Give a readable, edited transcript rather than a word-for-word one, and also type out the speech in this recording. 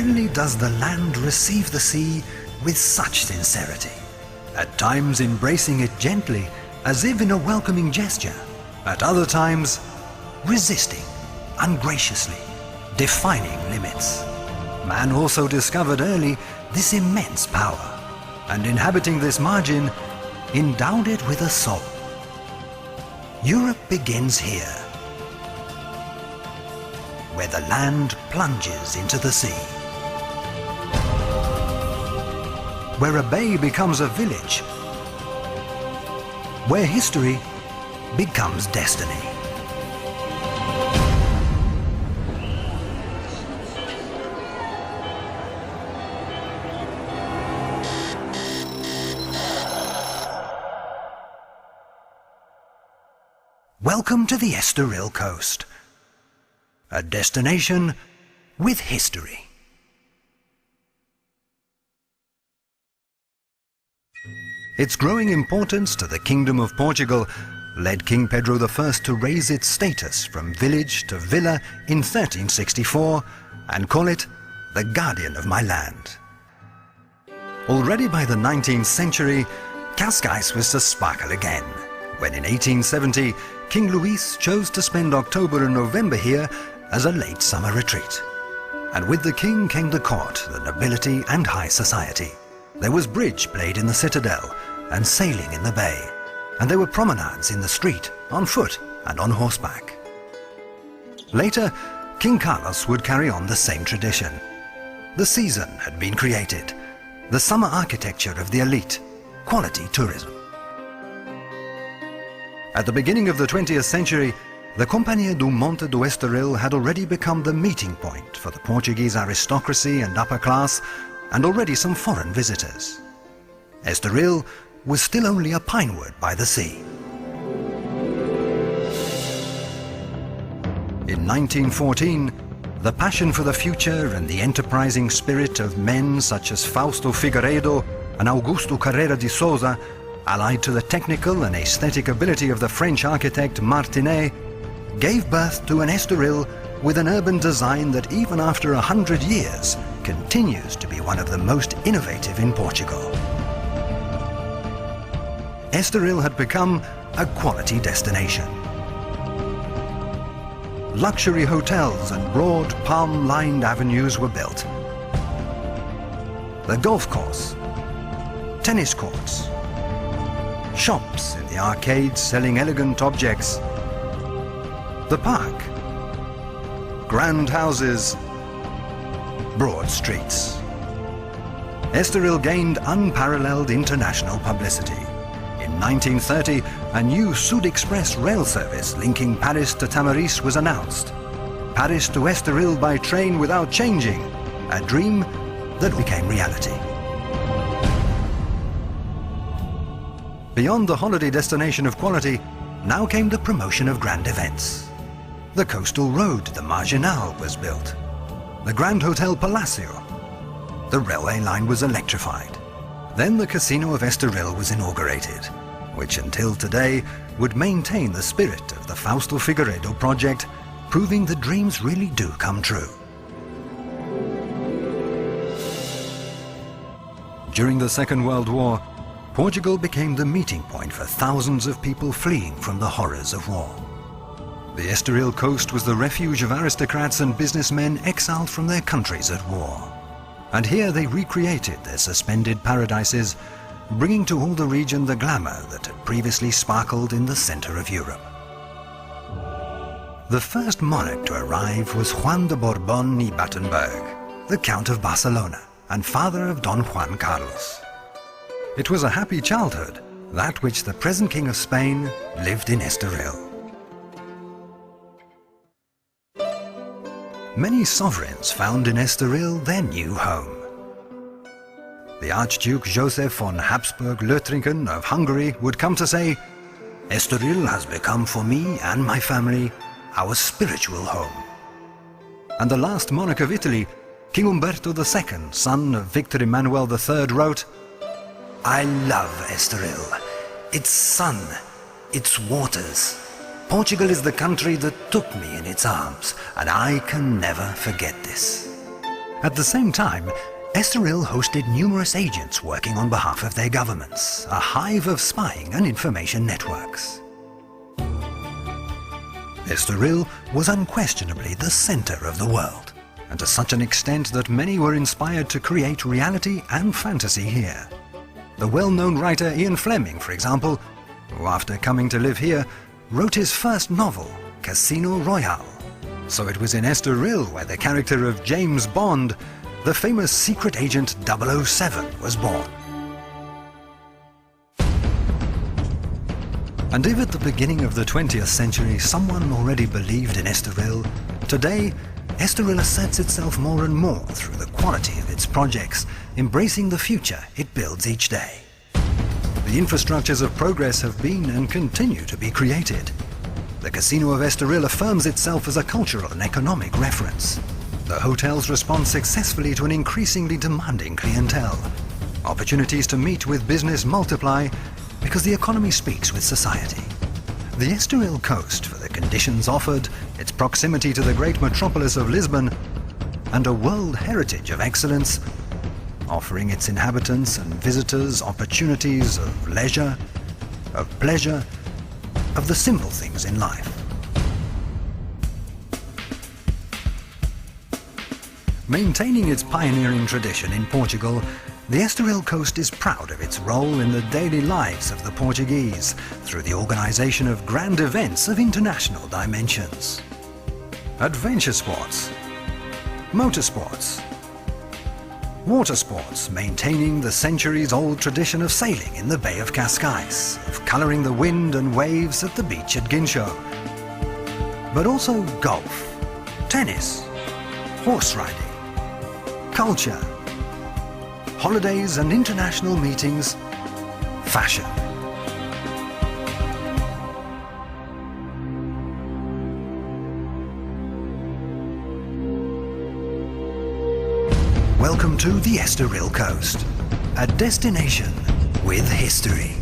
Rarely does the land receive the sea with such sincerity, at times embracing it gently as if in a welcoming gesture, at other times resisting ungraciously, defining limits. Man also discovered early this immense power, and inhabiting this margin, endowed it with a soul. Europe begins here, where the land plunges into the sea, where a bay becomes a village, where history becomes destiny. Welcome to the Estoril coast, a destination with history. Its growing importance to the Kingdom of Portugal led King Pedro I to raise its status from village to villa in 1364 and call it the guardian of my land. Already by the 19th century, Cascais was to sparkle again, when in 1870 King Luis chose to spend October and November here as a late summer retreat. And with the king came the court, the nobility and high society. There was bridge played in the citadel and sailing in the bay, and there were promenades in the street, on foot and on horseback. Later, King Carlos would carry on the same tradition. The season had been created, the summer architecture of the elite, quality tourism. At the beginning of the 20th century, the Companhia do Monte do Estoril had already become the meeting point for the Portuguese aristocracy and upper class, and already some foreign visitors. Estoril was still only a pinewood by the sea. In 1914, the passion for the future and the enterprising spirit of men such as Fausto Figueiredo and Augusto Carreira de Souza, allied to the technical and aesthetic ability of the French architect Martinet, gave birth to an Estoril with an urban design that even after 100 years continues to be one of the most innovative in Portugal. Estoril had become a quality destination. Luxury hotels and broad palm-lined avenues were built. The golf course, tennis courts, shops in the arcades selling elegant objects, the park, grand houses, broad streets. Estoril gained unparalleled international publicity. In 1930, a new Sud Express rail service linking Paris to Tamaris was announced. Paris to Estoril by train without changing, a dream that became reality. Beyond the holiday destination of quality, now came the promotion of grand events. The coastal road, the Marginal, was built. The Grand Hotel Palacio. The railway line was electrified. Then the Casino of Estoril was inaugurated, which until today would maintain the spirit of the Fausto Figueiredo project, proving that dreams really do come true. During the Second World War, Portugal became the meeting point for thousands of people fleeing from the horrors of war. The Estoril coast was the refuge of aristocrats and businessmen exiled from their countries at war. And here they recreated their suspended paradises, bringing to all the region the glamour that had previously sparkled in the center of Europe. The first monarch to arrive was Juan de Borbón y Battenberg, the Count of Barcelona and father of Don Juan Carlos. It was a happy childhood, that which the present King of Spain lived in Estoril. Many sovereigns found in Estoril their new home. The Archduke Joseph von Habsburg-Lothringen of Hungary would come to say, "Estoril has become for me and my family our spiritual home." And the last monarch of Italy, King Umberto II, son of Victor Emmanuel III, wrote, "I love Estoril, its sun, its waters. Portugal is the country that took me in its arms, and I can never forget this." At the same time, Estoril hosted numerous agents working on behalf of their governments, a hive of spying and information networks. Estoril was unquestionably the center of the world, and to such an extent that many were inspired to create reality and fantasy here. The well-known writer Ian Fleming, for example, who after coming to live here, wrote his first novel, Casino Royale. So it was in Estoril where the character of James Bond, the famous secret agent 007, was born. And if at the beginning of the 20th century someone already believed in Estoril, today Estoril asserts itself more and more through the quality of its projects, embracing the future it builds each day. The infrastructures of progress have been and continue to be created. The Casino of Estoril affirms itself as a cultural and economic reference. The hotels respond successfully to an increasingly demanding clientele. Opportunities to meet with business multiply because the economy speaks with society. The Estoril coast, for the conditions offered, its proximity to the great metropolis of Lisbon, and a world heritage of excellence, offering its inhabitants and visitors opportunities of leisure, of pleasure, of the simple things in life. Maintaining its pioneering tradition in Portugal, the Estoril coast is proud of its role in the daily lives of the Portuguese through the organization of grand events of international dimensions. Adventure sports, motorsports, water sports, maintaining the centuries-old tradition of sailing in the Bay of Cascais, of colouring the wind and waves at the beach at Guincho. But also golf, tennis, horse riding, culture, holidays and international meetings, fashion. Welcome to the Estoril coast, a destination with history.